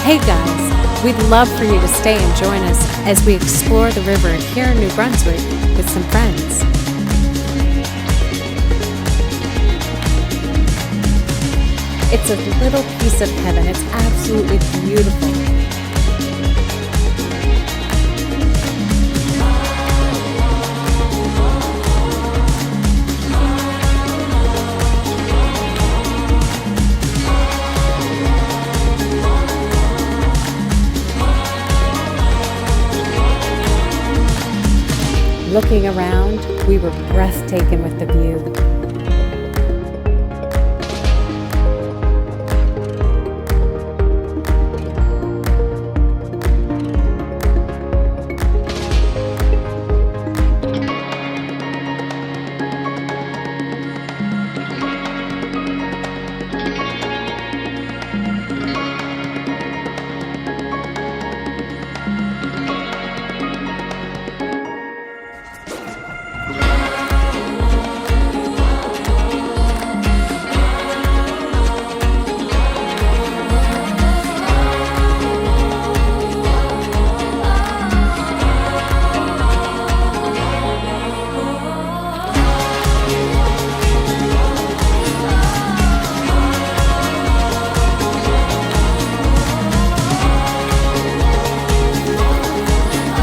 Hey guys, we'd love for you to stay and join us as we explore the river here in New Brunswick with some friends. It's a little piece of heaven. It's absolutely beautiful. Looking around, we were breathtaken with the view.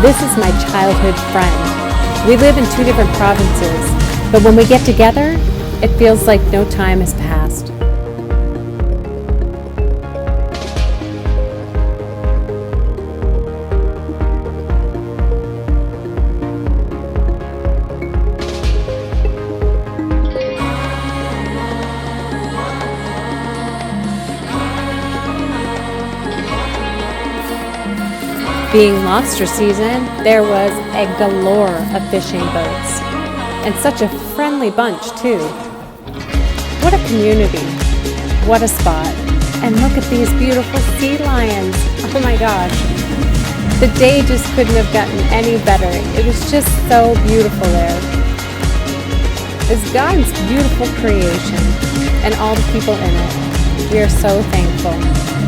This is my childhood friend. We live in two different provinces, but when we get together, it feels like no time has passed. Being lobster season, there was a galore of fishing boats, and such a friendly bunch too. What a community, what a spot, and look at these beautiful sea lions. Oh my gosh, the day just couldn't have gotten any better. It was just so beautiful there. It's God's beautiful creation and all the people in it. We are so thankful.